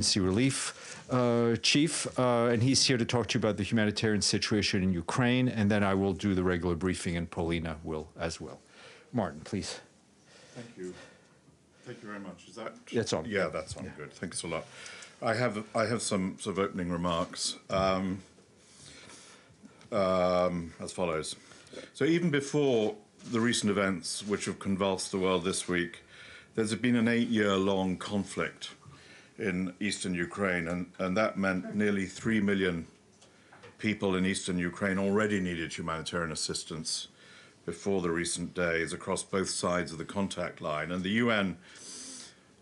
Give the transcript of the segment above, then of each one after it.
Relief Chief, and he's here to talk to you about the humanitarian situation in Ukraine, and then I will do the regular briefing, and Paulina will as well. Martin, please. Thank you. Thank you very much. Is that? That's on. Yeah, that's on. Yeah. Good. Thanks a lot. I have some sort of opening remarks as follows. So even before the recent events which have convulsed the world this week, there's been an 8-year-long conflict in eastern Ukraine, and that meant nearly 3 million people in eastern Ukraine already needed humanitarian assistance before the recent days across both sides of the contact line. And the UN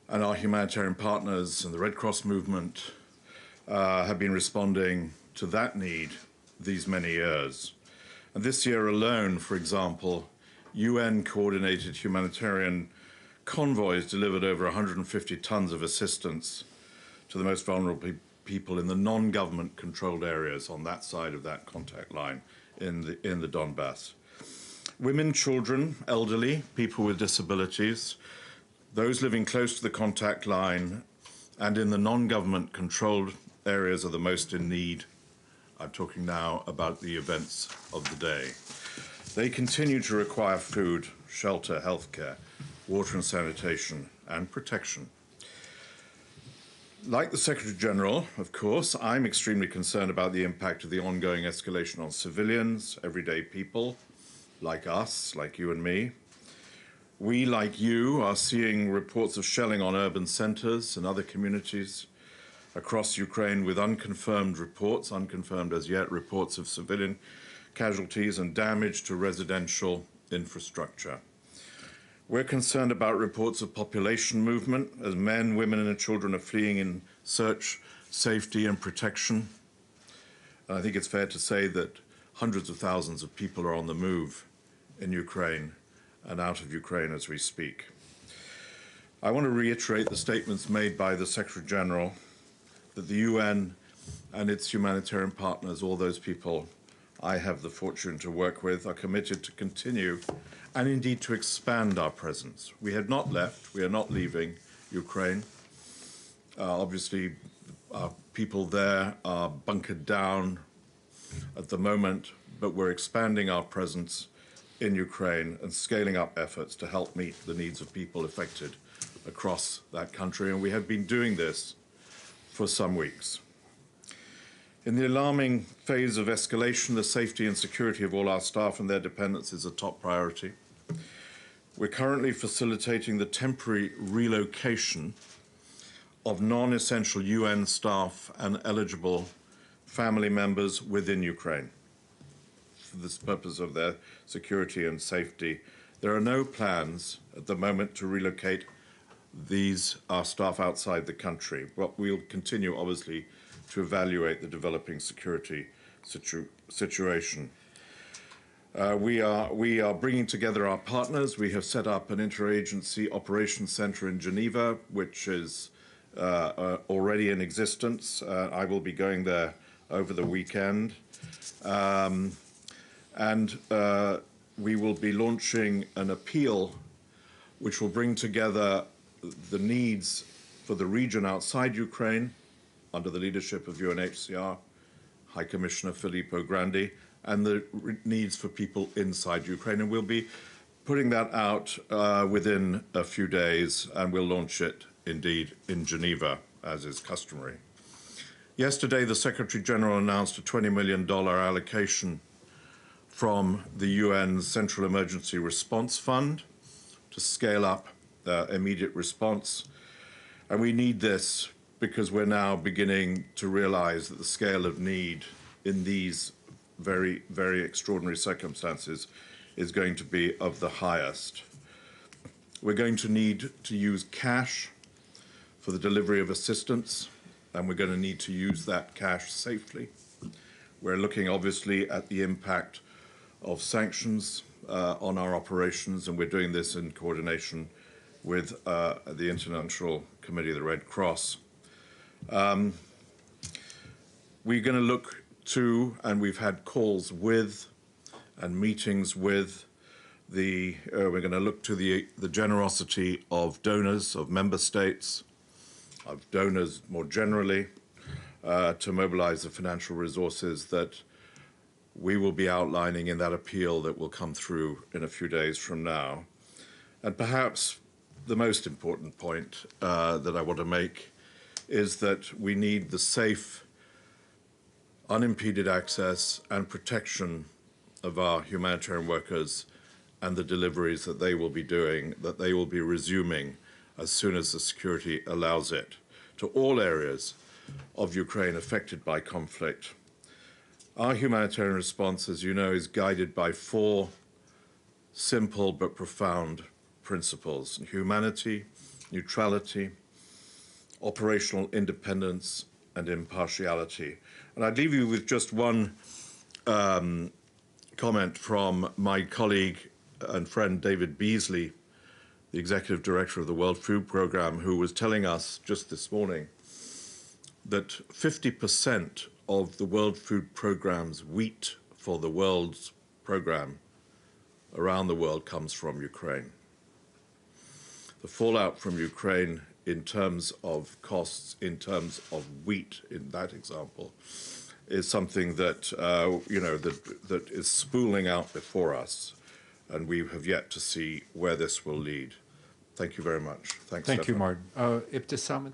and our humanitarian partners and the Red Cross movement have been responding to that need these many years. And this year alone, for example, UN-coordinated humanitarian convoys delivered over 150 tons of assistance to the most vulnerable people in the non-government controlled areas on that side of that contact line in the Donbass. Women, children, elderly, people with disabilities, those living close to the contact line and in the non-government controlled areas are the most in need. I'm talking now about the events of the day. They continue to require food, shelter, healthcare, water and sanitation, and protection. Like the Secretary General, of course, I'm extremely concerned about the impact of the ongoing escalation on civilians, everyday people, like us, like you and me. We, like you, are seeing reports of shelling on urban centers and other communities across Ukraine with unconfirmed as yet, reports of civilian casualties and damage to residential infrastructure. We're concerned about reports of population movement as men, women, and children are fleeing in search, safety, and protection. And I think it's fair to say that hundreds of thousands of people are on the move in Ukraine and out of Ukraine as we speak. I want to reiterate the statements made by the Secretary General that the UN and its humanitarian partners, all those people I have the fortune to work with, are committed to continue and indeed to expand our presence. We have not left, we are not leaving Ukraine. Obviously, our people there are bunkered down at the moment, but we're expanding our presence in Ukraine and scaling up efforts to help meet the needs of people affected across that country. And we have been doing this for some weeks. In the alarming phase of escalation, the safety and security of all our staff and their dependents is a top priority. We're currently facilitating the temporary relocation of non-essential UN staff and eligible family members within Ukraine for this purpose of their security and safety. There are no plans at the moment to relocate our staff outside the country, but we'll continue, obviously, to evaluate the developing security situation. We are bringing together our partners. We have set up an interagency operations center in Geneva, which is already in existence. I will be going there over the weekend. We will be launching an appeal which will bring together the needs for the region outside Ukraine under the leadership of UNHCR, High Commissioner Filippo Grandi, and the needs for people inside Ukraine. And we'll be putting that out within a few days, and we'll launch it indeed in Geneva, as is customary. Yesterday, the Secretary General announced a $20 million allocation from the UN Central Emergency Response Fund to scale up immediate response. And we need this because we're now beginning to realize that the scale of need in these very, very extraordinary circumstances is going to be of the highest. We're going to need to use cash for the delivery of assistance, and we're going to need to use that cash safely. We're looking, obviously, at the impact of sanctions on our operations, and we're doing this in coordination with the International Committee of the Red Cross. We're going to look to, and we've had calls with and meetings with we're going to look to the generosity of donors, of member states, of donors more generally, to mobilize the financial resources that we will be outlining in that appeal that will come through in a few days from now. And perhaps the most important point that I want to make is that we need the safe, unimpeded access and protection of our humanitarian workers and the deliveries that they will be doing, that they will be resuming as soon as the security allows it, to all areas of Ukraine affected by conflict. Our humanitarian response, as you know, is guided by 4 simple but profound principles: humanity, neutrality, operational independence, and impartiality. And I'd leave you with just one comment from my colleague and friend David Beasley, the executive director of the World Food Programme, who was telling us just this morning that 50% of the World Food Programme's wheat for the world's programme around the world comes from Ukraine. The fallout from Ukraine in terms of costs, in terms of wheat, in that example, is something that, that is spooling out before us, and we have yet to see where this will lead. Thank you very much. Thanks, Thank you, Stefan. Martin. Ibtisam?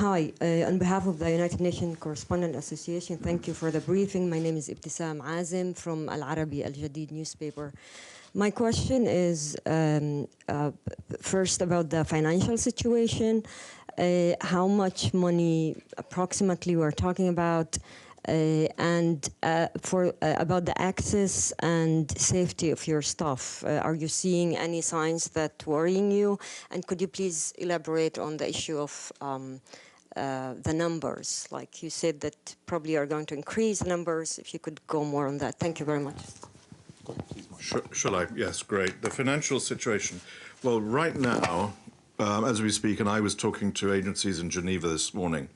Hi, on behalf of the United Nations Correspondent Association, thank you for the briefing. My name is Ibtisam Azim from Al Arabi Al Jadid newspaper. My question is first about the financial situation. How much money approximately we're talking about, and about the access and safety of your staff. Are you seeing any signs that worrying you? And could you please elaborate on the issue of the numbers? Like you said that probably are going to increase the numbers. If you could go more on that. Thank you very much. Shall I? Yes, great. The financial situation. Well, right now, as we speak, and I was talking to agencies in Geneva this morning,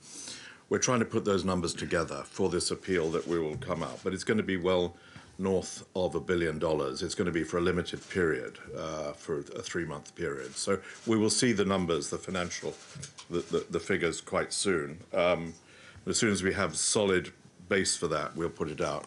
we're trying to put those numbers together for this appeal that we will come out. But it's going to be well north of $1 billion. It's going to be for a limited period, for a 3-month period. So we will see the numbers, the financial, the figures quite soon. As soon as we have a solid base for that, we'll put it out.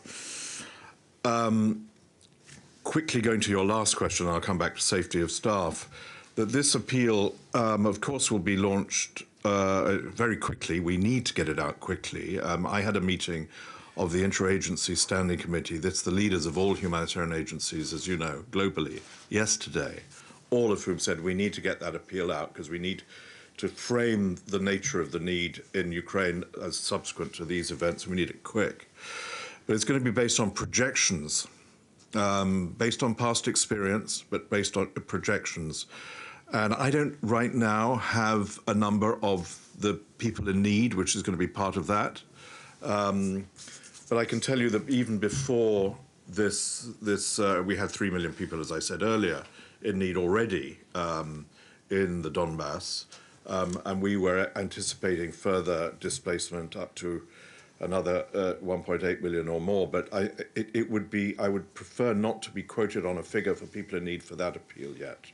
Quickly going to your last question, and I'll come back to safety of staff, that this appeal, of course, will be launched very quickly. We need to get it out quickly. I had a meeting of the Interagency Standing Committee. That's the leaders of all humanitarian agencies, as you know, globally, yesterday, all of whom said we need to get that appeal out because we need to frame the nature of the need in Ukraine as subsequent to these events. We need it quick. But it's going to be based on projections, based on past experience, but based on projections. And I don't right now have a number of the people in need, which is going to be part of that. But I can tell you that even before this, we had 3 million people, as I said earlier, in need already in the Donbass. And we were anticipating further displacement up to another 1.8 million or more. But I would prefer not to be quoted on a figure for people in need for that appeal yet.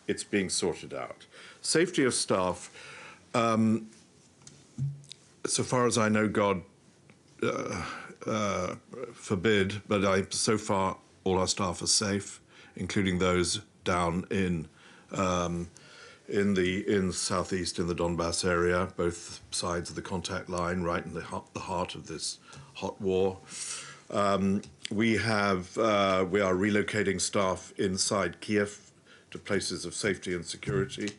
It's being sorted out. Safety of staff, so far as I know, God forbid, but so far all our staff are safe, including those down in southeast in the Donbass area, both sides of the contact line, right in the heart of this hot war. We are relocating staff inside Kiev to places of safety and security.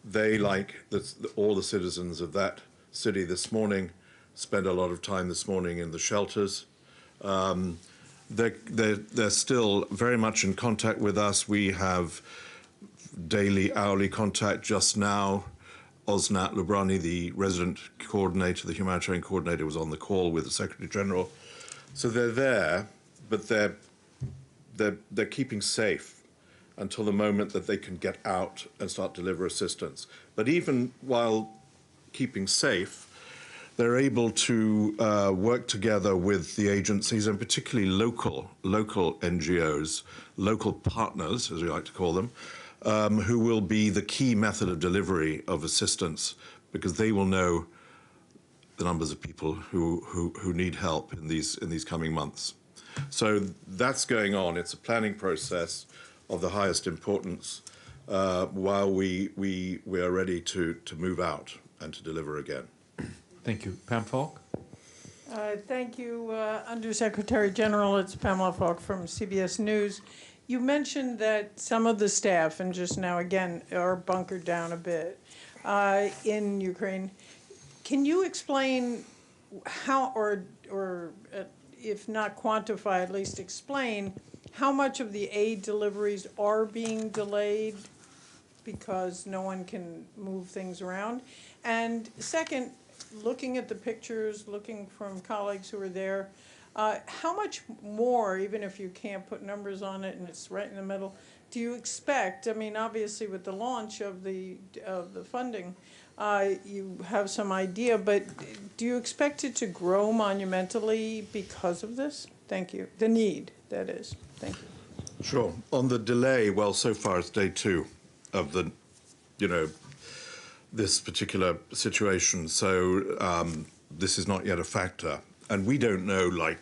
They, like all the citizens of that city this morning, spend a lot of time this morning in the shelters. They're still very much in contact with us. We have daily, hourly contact. Just now, Osnat Lubrani, the resident coordinator, the humanitarian coordinator, was on the call with the Secretary General. So they're there, but they're keeping safe until the moment that they can get out and start to deliver assistance. But even while keeping safe, they're able to work together with the agencies, and particularly local NGOs, local partners, as we like to call them, who will be the key method of delivery of assistance, because they will know the numbers of people who need help in these coming months. So that's going on. It's a planning process of the highest importance while we are ready to move out and to deliver again. Thank you. Pam Falk? Thank you, Undersecretary General. It's Pamela Falk from CBS News. You mentioned that some of the staff, and just now again, are bunkered down a bit in Ukraine. Can you explain how, or if not quantify, at least explain how much of the aid deliveries are being delayed because no one can move things around? And second, looking at the pictures, looking from colleagues who are there, how much more, even if you can't put numbers on it and it's right in the middle, do you expect? I mean, obviously with the launch of the funding, you have some idea, but do you expect it to grow monumentally because of this? Thank you. The need, that is. Thank you. Sure. On the delay, well, so far it's day 2 of the, this particular situation. So this is not yet a factor. And we don't know, like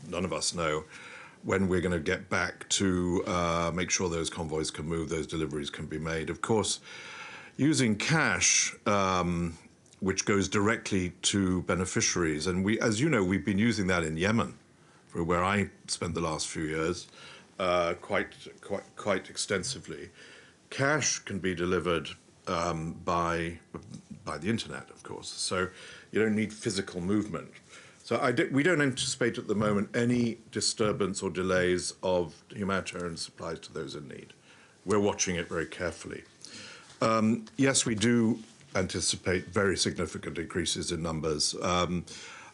none of us know, when we're going to get back to make sure those convoys can move, those deliveries can be made. Of course, using cash, which goes directly to beneficiaries, and we, as you know, we've been using that in Yemen, where I spent the last few years, quite extensively. Cash can be delivered by the internet, of course. So you don't need physical movement. So we don't anticipate at the moment any disturbance or delays of humanitarian supplies to those in need. We're watching it very carefully. Yes, we do anticipate very significant increases in numbers. I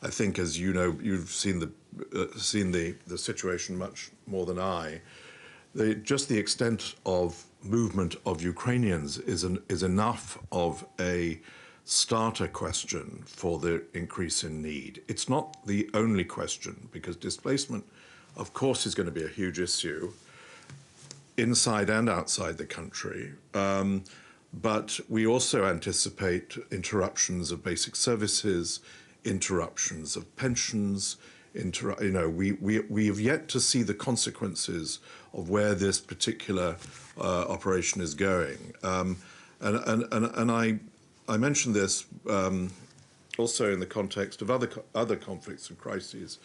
think, as you know, you've seen the situation much more than I. Just the extent of movement of Ukrainians is enough of a starter question for the increase in need. It's not the only question, because displacement, of course, is going to be a huge issue inside and outside the country. But we also anticipate interruptions of basic services, interruptions of pensions. We have yet to see the consequences of where this particular operation is going. And I mentioned this also in the context of other conflicts and crises,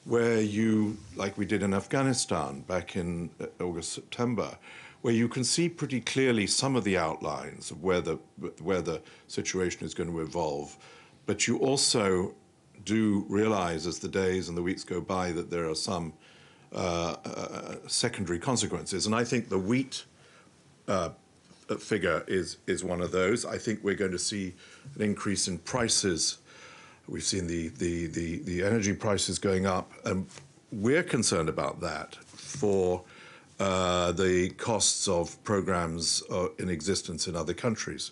where you, like we did in Afghanistan back in August, September, where you can see pretty clearly some of the outlines of where the situation is going to evolve, but you also do realize as the days and the weeks go by that there are some secondary consequences. And I think the wheat figure is one of those. I think we're going to see an increase in prices. We've seen the energy prices going up, and we're concerned about that for the costs of programs in existence in other countries.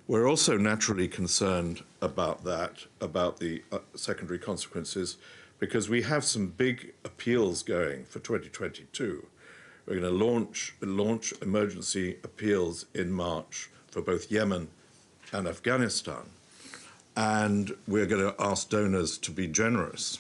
We're also naturally concerned about that, about the secondary consequences, because we have some big appeals going for 2022. We're going to launch emergency appeals in March for both Yemen and Afghanistan. And we're going to ask donors to be generous.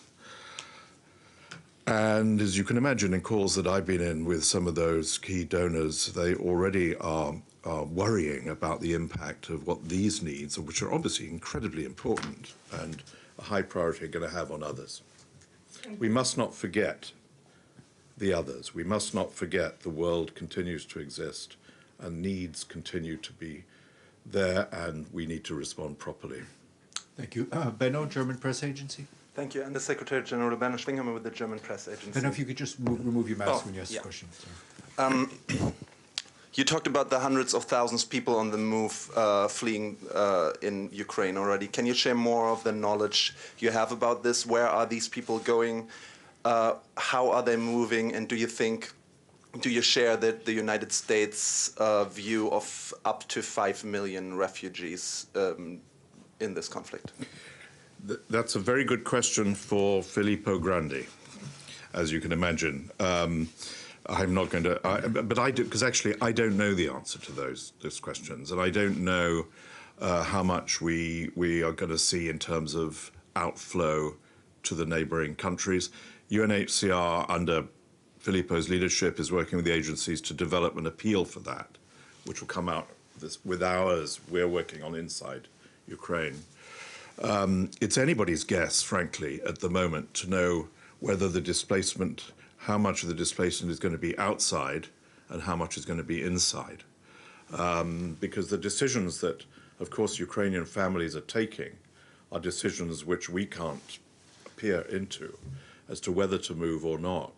And as you can imagine, in calls that I've been in with some of those key donors, they already are worrying about the impact of what these needs, which are obviously incredibly important and a high priority, are going to have on others. We must not forget the others. We must not forget the world continues to exist and needs continue to be there, and we need to respond properly. Thank you. Benno, German Press Agency. Thank you. And the Secretary General Benno Schwinghammer with the German Press Agency. Benno, if you could just remove your mask when you ask the question. You talked about the hundreds of thousands of people on the move fleeing in Ukraine already. Can you share more of the knowledge you have about this? Where are these people going? How are they moving? And do you share the United States view of up to 5 million refugees in this conflict? That's a very good question for Filippo Grandi, as you can imagine. I'm not going to, but I do, because actually I don't know the answer to those questions, and I don't know how much we are going to see in terms of outflow to the neighbouring countries. UNHCR, under Filippo's leadership, is working with the agencies to develop an appeal for that, which will come out with ours we're working on inside Ukraine. It's anybody's guess, frankly, at the moment, to know whether the displacement, how much of the displacement is going to be outside and how much is going to be inside. Because the decisions that, of course, Ukrainian families are taking are decisions which we can't peer into as to whether to move or not.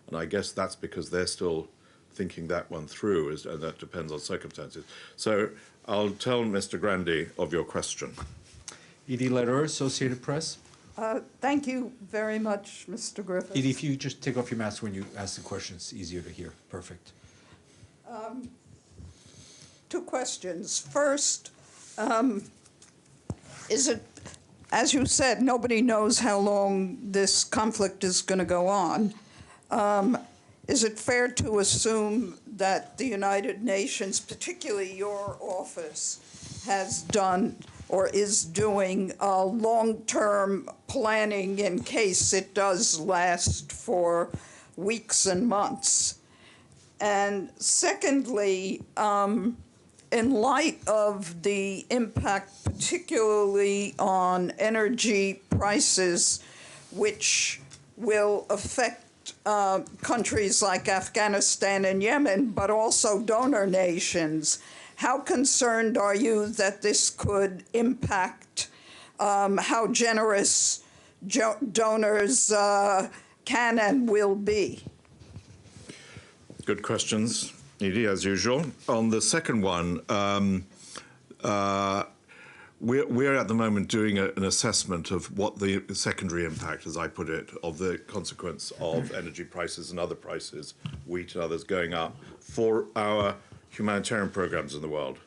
And I guess that's because they're still thinking that one through, and that depends on circumstances. So I'll tell Mr. Grandi of your question. Edie Lederer, Associated Press. Thank you very much, Mr. Griffiths. Edie, if you just take off your mask when you ask the question, it's easier to hear. Perfect. Two questions. First, is it, as you said, nobody knows how long this conflict is going to go on. Is it fair to assume that the United Nations, particularly your office, has done or is doing long-term planning in case it does last for weeks and months? And secondly, in light of the impact particularly on energy prices, which will affect countries like Afghanistan and Yemen, but also donor nations, how concerned are you that this could impact how generous donors can and will be? Good questions, Edie, as usual. On the second one, we're at the moment doing an assessment of what the secondary impact, as I put it, of the consequence of energy prices and other prices, wheat and others going up, for our humanitarian programs in the world.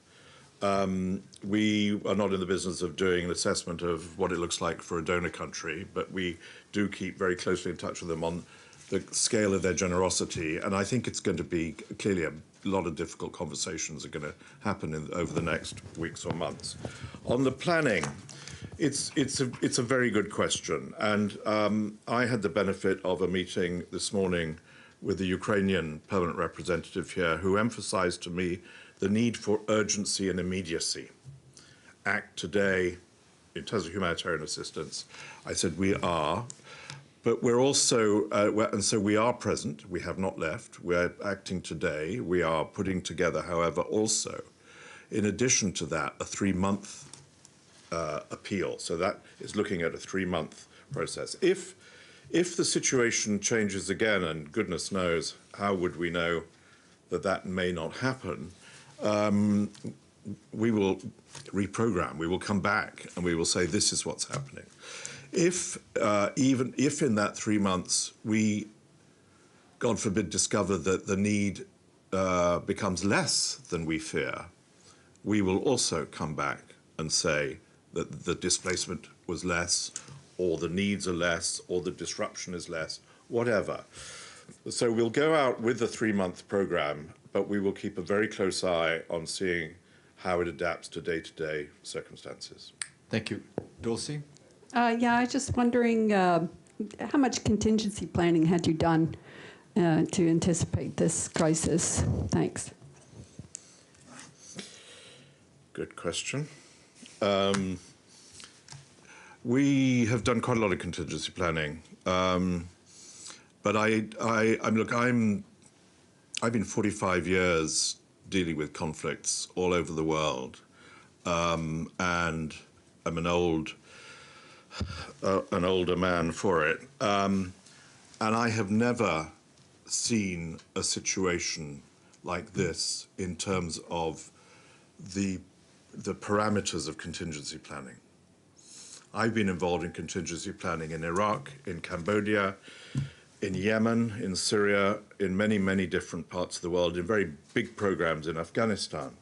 We are not in the business of doing an assessment of what it looks like for a donor country, but we do keep very closely in touch with them on the scale of their generosity. And I think it's going to be clearly a lot of difficult conversations are going to happen over the next weeks or months. On the planning, it's a very good question. And I had the benefit of a meeting this morning with the Ukrainian permanent representative here, who emphasized to me the need for urgency and immediacy. Act today in terms of humanitarian assistance. I said we are, but we're also, and so we are present, we have not left, we're acting today. We are putting together, however, also, in addition to that, a 3-month appeal. So that is looking at a 3-month process. If the situation changes again, and goodness knows how would we know that that may not happen, we will reprogram. We will come back and we will say this is what's happening. Even if in that 3 months we, God forbid, discover that the need becomes less than we fear, we will also come back and say that the displacement was less, or the needs are less, or the disruption is less, whatever. So we'll go out with the 3-month program, but we will keep a very close eye on seeing how it adapts to day-to-day circumstances. Thank you. Dulcie? Yeah, I was just wondering how much contingency planning had you done to anticipate this crisis? Thanks. Good question. We have done quite a lot of contingency planning, but I've been 45 years dealing with conflicts all over the world, and I'm an older man for it, and I have never seen a situation like this in terms of the parameters of contingency planning. I've been involved in contingency planning in Iraq, in Cambodia, in Yemen, in Syria, in many, many different parts of the world, in very big programs in Afghanistan.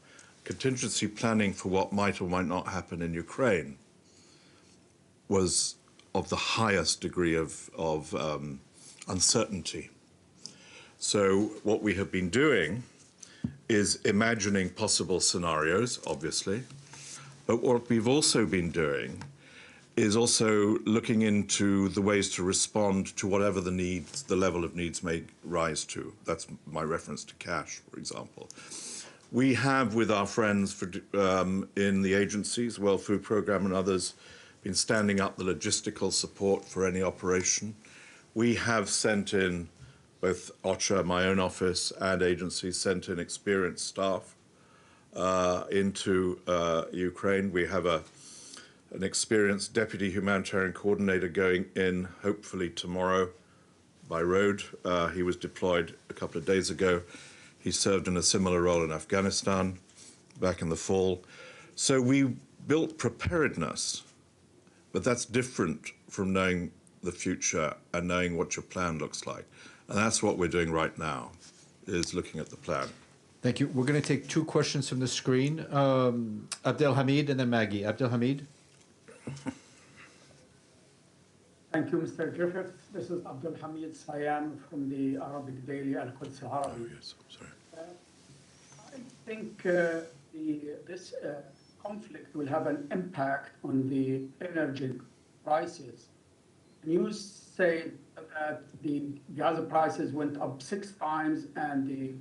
Contingency planning for what might or might not happen in Ukraine was of the highest degree of uncertainty. So what we have been doing is imagining possible scenarios, obviously, but what we've also been doing is also looking into the ways to respond to whatever the needs, the level of needs may rise to. That's my reference to cash, for example. We have, with our friends in the agencies, World Food Programme and others, been standing up the logistical support for any operation. We have sent in, both OCHA, my own office, and agencies, sent in experienced staff into Ukraine. We have an experienced deputy humanitarian coordinator going in, hopefully tomorrow, by road. He was deployed a couple of days ago. He served in a similar role in Afghanistan back in the fall. So we built preparedness, but that's different from knowing the future and knowing what your plan looks like. And that's what we're doing right now, is looking at the plan. Thank you. We're going to take two questions from the screen. Abdelhamid and then Maggie. Abdelhamid. Thank you, Mr. Griffith. This is Abdelhamid Sayan from the Arabic daily Al-Quds Al-Arabi. Oh, yes, I'm sorry. I think this conflict will have an impact on the energy prices. News say that the gas prices went up 6 times and the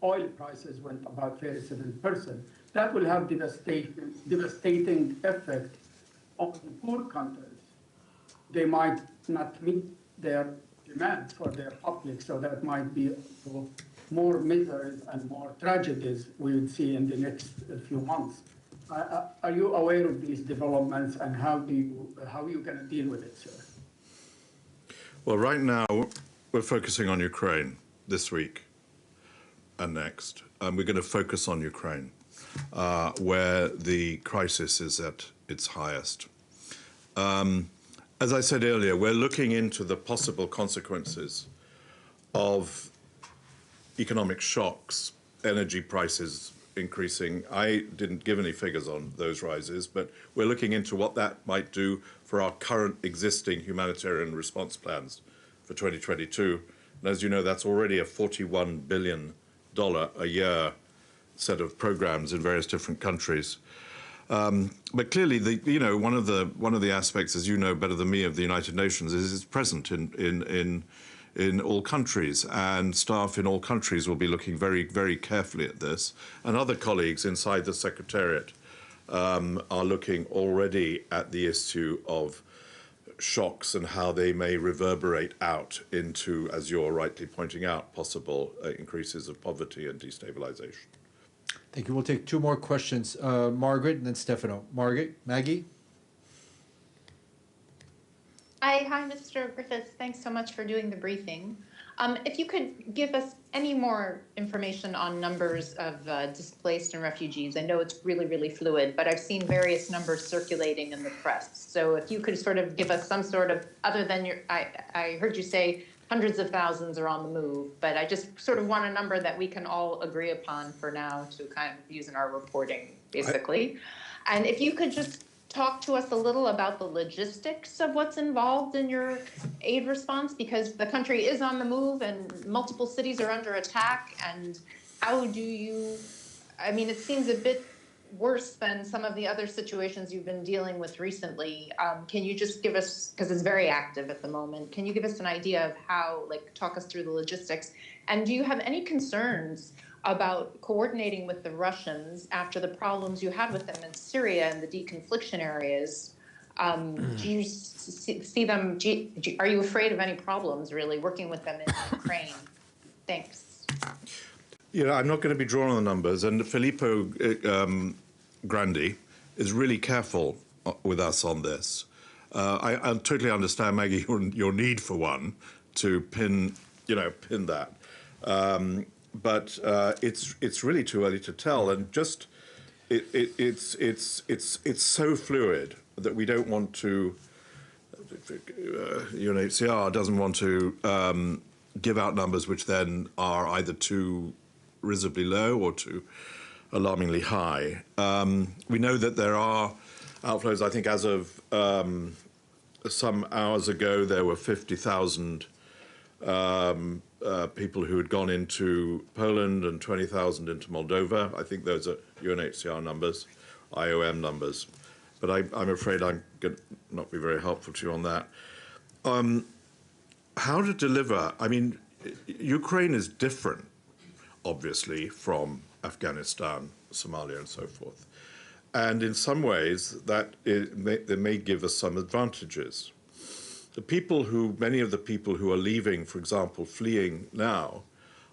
oil prices went about 37%. That will have devastating effect on the poor countries. They might not meet their demands for their public, so that might be more miseries and more tragedies we would see in the next few months. Are you aware of these developments, and how are you going to deal with it, sir? Well, right now, we're focusing on Ukraine this week and next. And we're going to focus on Ukraine, where the crisis is at its highest. As I said earlier, we're looking into the possible consequences of economic shocks, energy prices increasing. I didn't give any figures on those rises, but we're looking into what that might do for our current existing humanitarian response plans for 2022. And as you know, that's already a $41 billion a year set of programs in various different countries. But clearly, one of the aspects, as you know better than me, of the United Nations is it's present in all countries, and staff in all countries will be looking very, very carefully at this. And other colleagues inside the Secretariat are looking already at the issue of shocks and how they may reverberate out into, as you're rightly pointing out, possible increases of poverty and destabilization. Thank you. We'll take two more questions. Margaret and then Stefano. Maggie? Hi, Mr. Griffiths. Thanks so much for doing the briefing. If you could give us any more information on numbers of displaced and refugees. I know it's really, really fluid, but I've seen various numbers circulating in the press. So if you could sort of give us some sort of, other than I heard you say hundreds of thousands are on the move, but I just sort of want a number that we can all agree upon for now to kind of use in our reporting, basically. And if you could just talk to us a little about the logistics of what's involved in your aid response, because the country is on the move and multiple cities are under attack. And how do you, I mean, it seems a bit worse than some of the other situations you've been dealing with recently. Can you just give us, because it's very active at the moment, can you give us an idea of how, like, talk us through the logistics? And do you have any concerns about coordinating with the Russians after the problems you had with them in Syria and the deconfliction areas? Do you see them, are you afraid of any problems, really, working with them in Ukraine? Thanks. Yeah, I'm not going to be drawn on the numbers, and Filippo Grandi is really careful with us on this. I totally understand, Maggie, your need for one to pin that. But it's really too early to tell, and just it's so fluid that we don't want to. UNHCR doesn't want to give out numbers which then are either too risibly low or too alarmingly high. We know that there are outflows. I think as of some hours ago, there were 50,000 people who had gone into Poland and 20,000 into Moldova. I think those are UNHCR numbers, IOM numbers. But I'm afraid I'm going to not be very helpful to you on that. How to deliver? I mean, Ukraine is different, obviously, from Afghanistan, Somalia, and so forth. And in some ways, they may give us some advantages. Many of the people who are leaving, for example, fleeing now,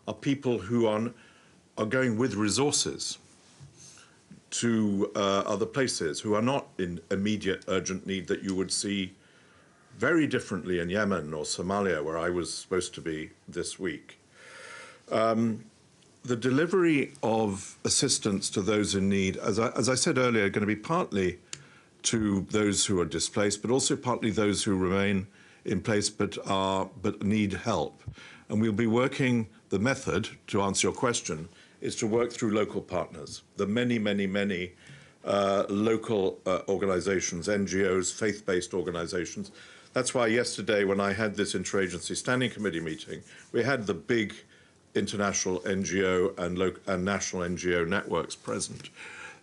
are people who are going with resources to other places, who are not in immediate urgent need that you would see very differently in Yemen or Somalia, where I was supposed to be this week. The delivery of assistance to those in need, as I said earlier, are going to be partly to those who are displaced, but also partly those who remain in place but need help. And we'll be working, the method, to answer your question, is to work through local partners, the many local organizations, NGOs, faith-based organizations. That's why yesterday, when I had this interagency standing committee meeting, we had the big international NGO and national NGO networks present.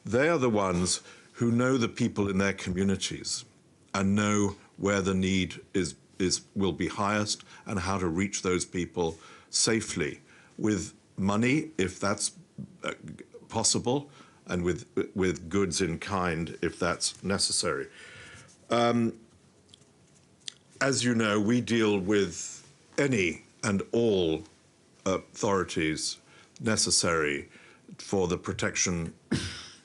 They are the ones who know the people in their communities and know where the need will be highest and how to reach those people safely with money, if that's possible, and with goods in kind, if that's necessary. As you know, we deal with any and all authorities necessary for the protection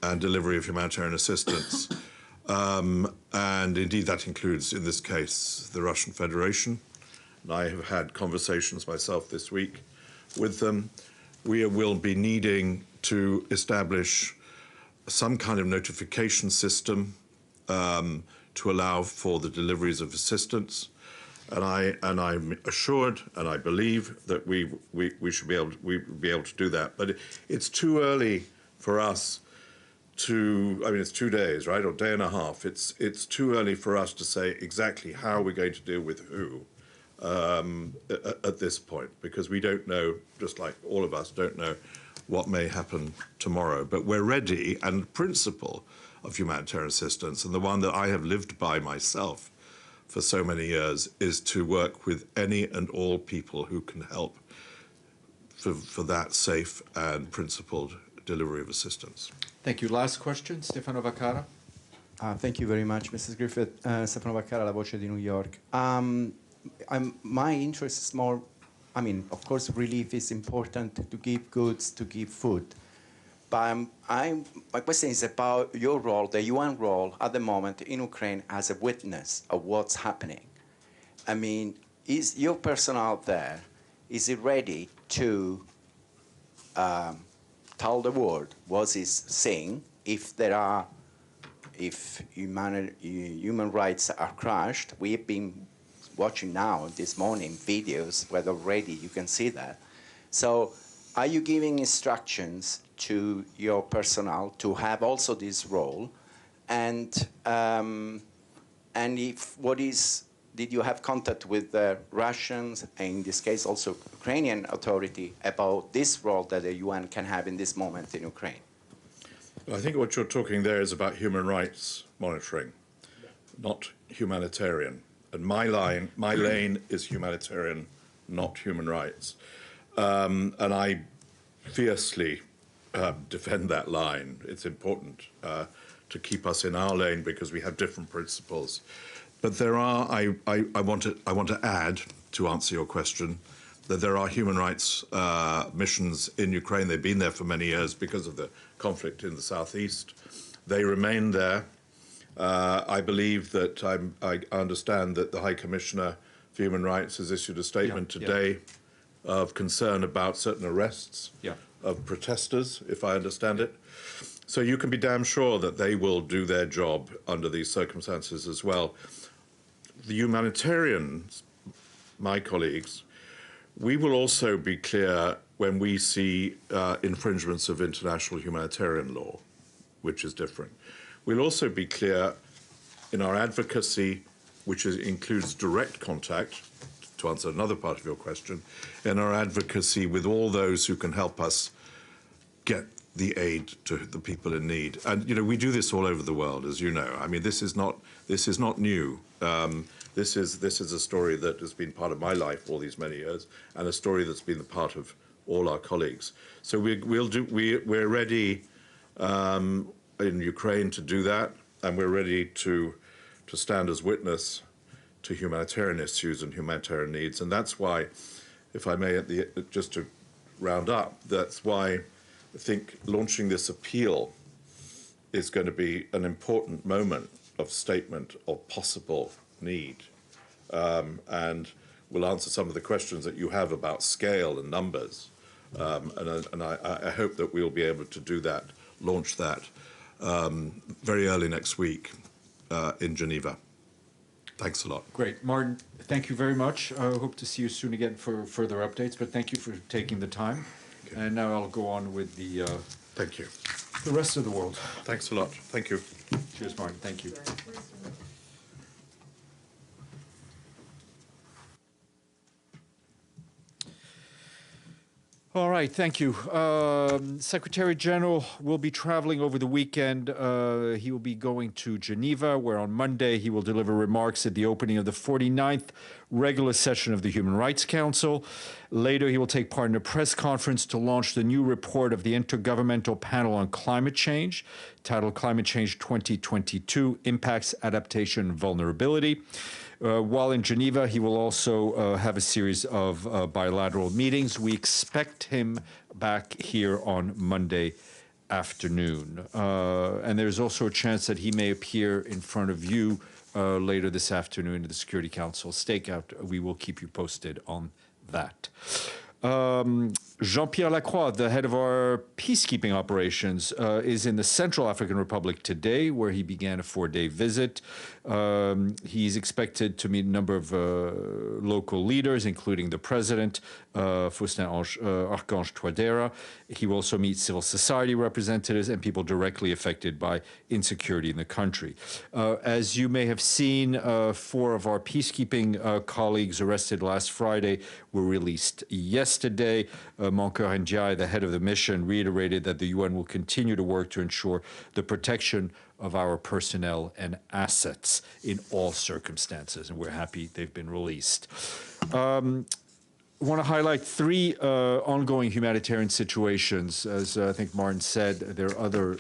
and delivery of humanitarian assistance. And indeed, that includes, in this case, the Russian Federation. And I have had conversations myself this week with them. We will be needing to establish some kind of notification system to allow for the deliveries of assistance. And I'm assured, and I believe that we should be able to do that. But it's too early for us to. I mean, it's 2 days, right, or day and a half. It's too early for us to say exactly how we're going to deal with who at this point, because we don't know. Just like all of us don't know what may happen tomorrow. But we're ready, and the principle of humanitarian assistance, and the one that I have lived by myself for so many years, is to work with any and all people who can help for that safe and principled delivery of assistance. Thank you. Last question, Stefano Vaccara. Thank you very much, Mrs. Griffith. Stefano Vaccara, La Voce di New York. My interest is more, I mean, of course, relief is important, to give goods, to give food. But my question is about your role, the UN role at the moment in Ukraine as a witness of what's happening. I mean, is your personnel there, is it ready to tell the world what is saying if human rights are crushed? We have been watching now this morning videos where already you can see that. So are you giving instructions to your personnel to have also this role? And did you have contact with the Russians, and in this case also Ukrainian authority, about this role that the UN can have in this moment in Ukraine? I think what you're talking there is about human rights monitoring, not humanitarian. And my lane is humanitarian, not human rights. And I fiercely defend that line. It's important to keep us in our lane because we have different principles. But there are, I want to add, to answer your question, that there are human rights missions in Ukraine. They've been there for many years because of the conflict in the southeast. They remain there. I believe that I understand that the High Commissioner for Human Rights has issued a statement today of concern about certain arrests of protesters, if I understand it. So you can be damn sure that they will do their job under these circumstances as well. The humanitarians, my colleagues, we will also be clear when we see infringements of international humanitarian law, which is different. We'll also be clear in our advocacy, which includes direct contact to answer another part of your question, in our advocacy with all those who can help us get the aid to the people in need. And, you know, we do this all over the world, as you know. I mean, this is not new. This is a story that has been part of my life all these many years, and a story that's been the part of all our colleagues. So we're ready in Ukraine to do that, and we're ready to stand as witness to humanitarian issues and humanitarian needs. And that's why, if I may, just to round up, that's why I think launching this appeal is going to be an important moment of statement of possible need, and will answer some of the questions that you have about scale and numbers. And I hope that we'll be able to do that, launch that very early next week in Geneva. Thanks a lot. Great. Martin, thank you very much. I hope to see you soon again for further updates, but thank you for taking the time. Okay. And now I'll go on with the thank you. The rest of the world. Thanks a lot. Thank you. Cheers, Martin. Thank you. All right, thank you. Secretary General will be traveling over the weekend. He will be going to Geneva, where on Monday he will deliver remarks at the opening of the 49th regular session of the Human Rights Council. Later, he will take part in a press conference to launch the new report of the Intergovernmental Panel on Climate Change, titled Climate Change 2022, Impacts, Adaptation, and Vulnerability. While in Geneva, he will also have a series of bilateral meetings. We expect him back here on Monday afternoon. And there's also a chance that he may appear in front of you later this afternoon at the Security Council stakeout. We will keep you posted on that. Jean-Pierre Lacroix, the head of our peacekeeping operations, is in the Central African Republic today, where he began a 4-day visit. He's expected to meet a number of local leaders, including the president, Faustin Archange Touadéra. He will also meet civil society representatives and people directly affected by insecurity in the country. As you may have seen, 4 of our peacekeeping colleagues arrested last Friday were released yesterday. Mankeur Ndiaye, the head of the mission, reiterated that the UN will continue to work to ensure the protection of our personnel and assets in all circumstances, and we're happy they've been released. I want to highlight 3 ongoing humanitarian situations. As I think Martin said, there are other,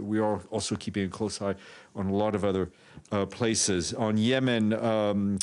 we are also keeping a close eye on a lot of other places. On Yemen,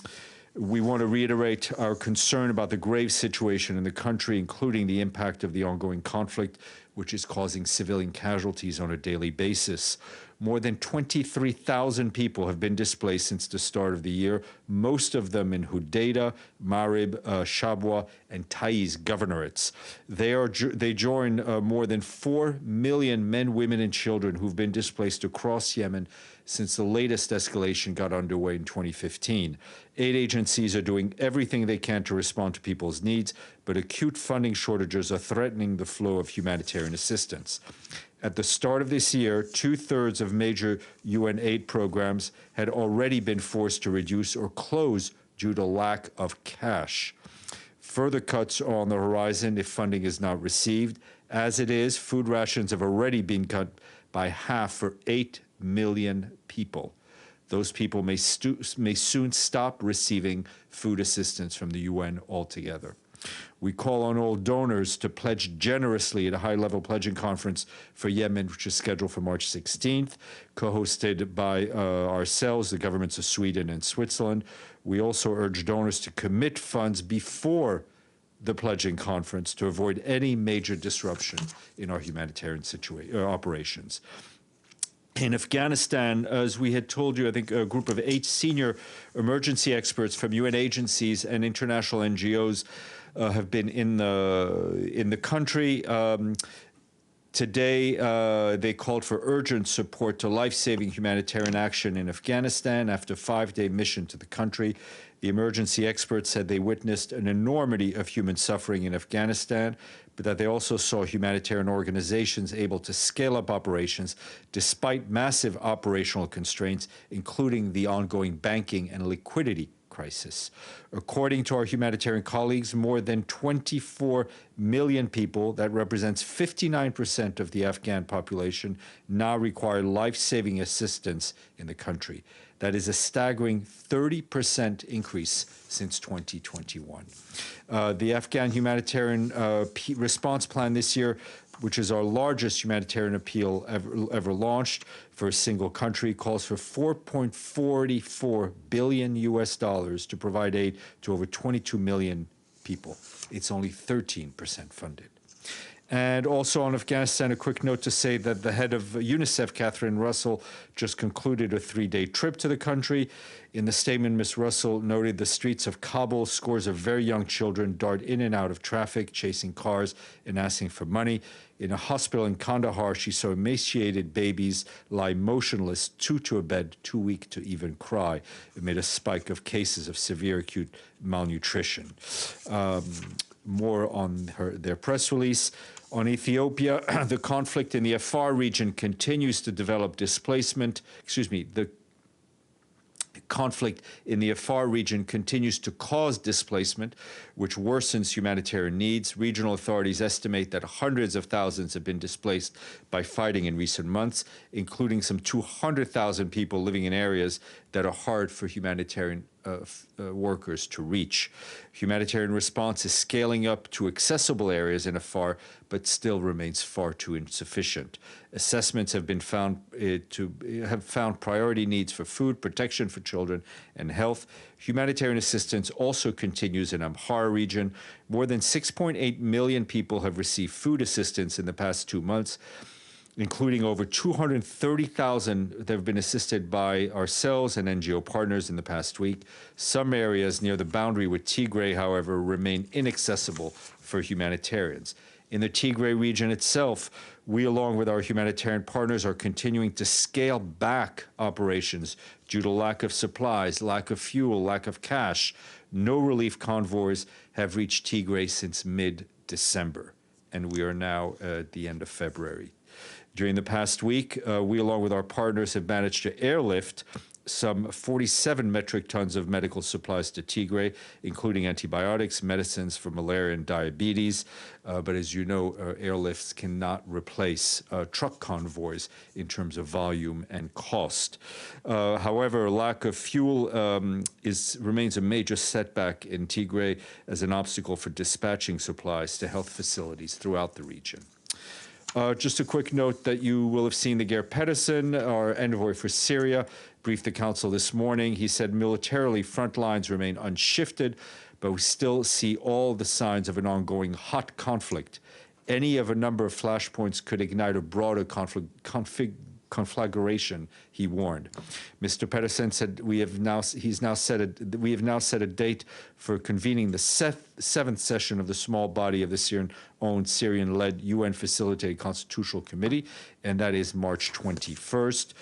we want to reiterate our concern about the grave situation in the country, including the impact of the ongoing conflict, which is causing civilian casualties on a daily basis. More than 23,000 people have been displaced since the start of the year, most of them in Hudaydah, Marib, Shabwa, and Taiz governorates. They join more than 4 million men, women, and children who've been displaced across Yemen since the latest escalation got underway in 2015. Aid agencies are doing everything they can to respond to people's needs, but acute funding shortages are threatening the flow of humanitarian assistance. At the start of this year, 2/3 of major UN aid programs had already been forced to reduce or close due to lack of cash. Further cuts are on the horizon if funding is not received. As it is, food rations have already been cut by half for 8 million people. Those people may soon stop receiving food assistance from the UN altogether. We call on all donors to pledge generously at a high-level pledging conference for Yemen, which is scheduled for March 16th, co-hosted by ourselves, the governments of Sweden and Switzerland. We also urge donors to commit funds before the pledging conference to avoid any major disruption in our humanitarian operations. In Afghanistan, as we had told you, I think a group of 8 senior emergency experts from UN agencies and international NGOs have been in the country. Today, they called for urgent support to life-saving humanitarian action in Afghanistan after a 5-day mission to the country. The emergency experts said they witnessed an enormity of human suffering in Afghanistan, but that they also saw humanitarian organizations able to scale up operations despite massive operational constraints, including the ongoing banking and liquidity crisis. According to our humanitarian colleagues, more than 24 million people, that represents 59% of the Afghan population, now require life-saving assistance in the country. That is a staggering 30% increase since 2021. The Afghan humanitarian response plan this year, which is our largest humanitarian appeal ever launched for a single country, calls for $4.44 billion to provide aid to over 22 million people. It's only 13% funded. And also on Afghanistan, a quick note to say that the head of UNICEF, Catherine Russell, just concluded a 3-day trip to the country. In the statement, Ms. Russell noted the streets of Kabul, scores of very young children dart in and out of traffic, chasing cars and asking for money. In a hospital in Kandahar, she saw emaciated babies lie motionless, two to a bed, too weak to even cry, amid a spike of cases of severe acute malnutrition. More on their press release. On Ethiopia, the conflict in the Afar region continues to develop displacement. The conflict in the Afar region continues to cause displacement, which worsens humanitarian needs. Regional authorities estimate that hundreds of thousands have been displaced by fighting in recent months, including some 200,000 people living in areas that are hard for humanitarian workers to reach. Humanitarian response is scaling up to accessible areas in Afar, but still remains far too insufficient. Assessments have been found priority needs for food, protection for children, and health. Humanitarian assistance also continues in Amhara region. More than 6.8 million people have received food assistance in the past 2 months, including over 230,000 that have been assisted by ourselves and NGO partners in the past week. Some areas near the boundary with Tigray, however, remain inaccessible for humanitarians. In the Tigray region itself, we, along with our humanitarian partners, are continuing to scale back operations due to lack of supplies, lack of fuel, lack of cash. No relief convoys have reached Tigray since mid-December, and we are now at the end of February. During the past week, we, along with our partners, have managed to airlift some 47 metric tons of medical supplies to Tigray, including antibiotics, medicines for malaria and diabetes. But as you know, airlifts cannot replace truck convoys in terms of volume and cost. However, lack of fuel remains a major setback in Tigray as an obstacle for dispatching supplies to health facilities throughout the region. Just a quick note that you will have seen that Geir Pedersen, our envoy for Syria, briefed the council this morning. He said militarily front lines remain unshifted, but we still see all the signs of an ongoing hot conflict. Any of a number of flashpoints could ignite a broader conflagration, he warned. Mr. Pedersen said we have now set a date for convening the seventh session of the small body of the Syrian-led UN-facilitated Constitutional Committee, and that is March 21st.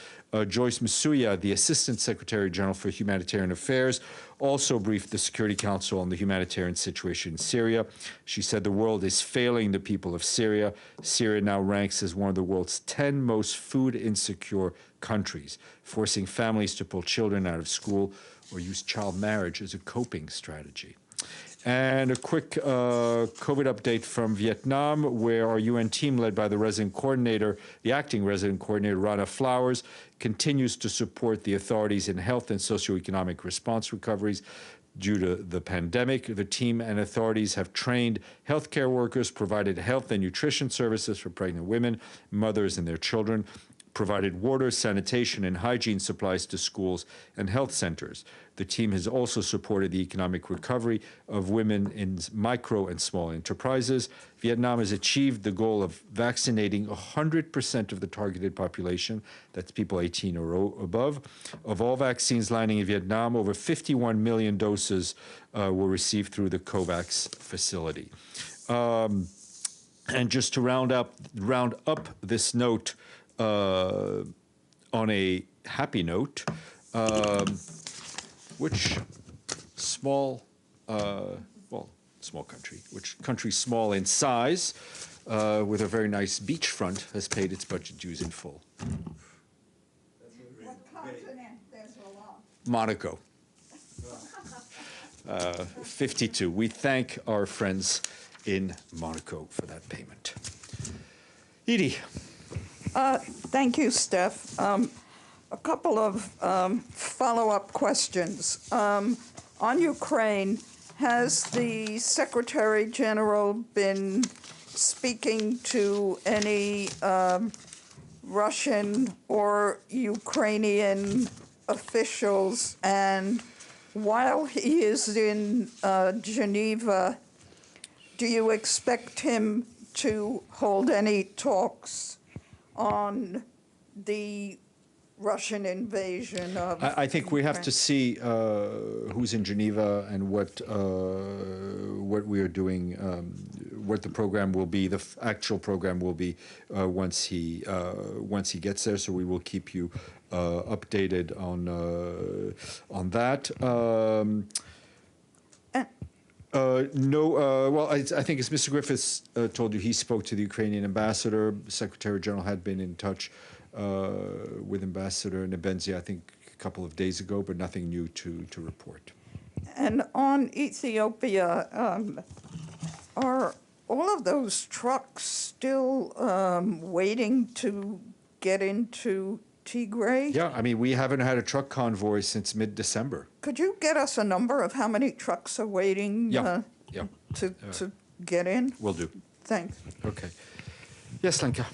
Joyce Msuya, the Assistant Secretary General for Humanitarian Affairs, also briefed the Security Council on the humanitarian situation in Syria. She said the world is failing the people of Syria. Syria now ranks as one of the world's 10 most food insecure countries, forcing families to pull children out of school or use child marriage as a coping strategy. And a quick COVID update from Vietnam, where our UN team, led by the acting resident coordinator, Rana Flowers, continues to support the authorities in health and socioeconomic response recoveries due to the pandemic. The team and authorities have trained healthcare workers, provided health and nutrition services for pregnant women, mothers, and their children, provided water, sanitation, and hygiene supplies to schools and health centers. The team has also supported the economic recovery of women in micro and small enterprises. Vietnam has achieved the goal of vaccinating 100% of the targeted population, that's people 18 or above. Of all vaccines landing in Vietnam, over 51 million doses were received through the COVAX facility. And just to round up this note, on a happy note, small country small in size, with a very nice beachfront, has paid its budget dues in full. What continent? There's a lot. Monaco. 52. We thank our friends in Monaco for that payment. Edie. Thank you, Steph. A couple of follow-up questions. On Ukraine, has the Secretary General been speaking to any Russian or Ukrainian officials? And while he is in Geneva, do you expect him to hold any talks on the Russian invasion of I think we have to see who's in Geneva and what we are doing, what the program will be. The actual program will be once he gets there. So we will keep you updated on that. No, well, I think as Mr. Griffiths told you, he spoke to the Ukrainian ambassador. The Secretary General had been in touch with Ambassador Nebenzia, I think, a couple of days ago, but nothing new to report. And on Ethiopia, are all of those trucks still waiting to get into Tigray? Yeah, I mean, we haven't had a truck convoy since mid-December. Could you get us a number of how many trucks are waiting to get in? Will do. Thanks. Okay. Yes, Lenka.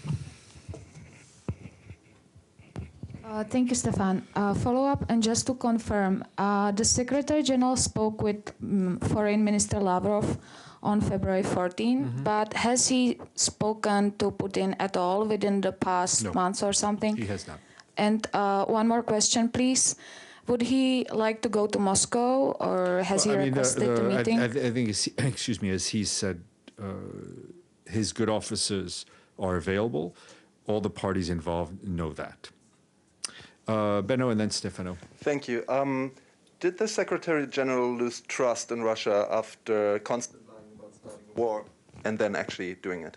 Thank you, Stefan. Follow-up, and just to confirm, the Secretary General spoke with Foreign Minister Lavrov on February 14, but has he spoken to Putin at all within the past months or something? He has not. And one more question, please. Would he like to go to Moscow, or has he requested the meeting? I think, excuse me, as he said, his good officers are available. All the parties involved know that. Benno and then Stefano. Thank you. Did the Secretary General lose trust in Russia after constantly lying about starting a war and then actually doing it?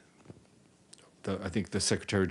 I think the Secretary,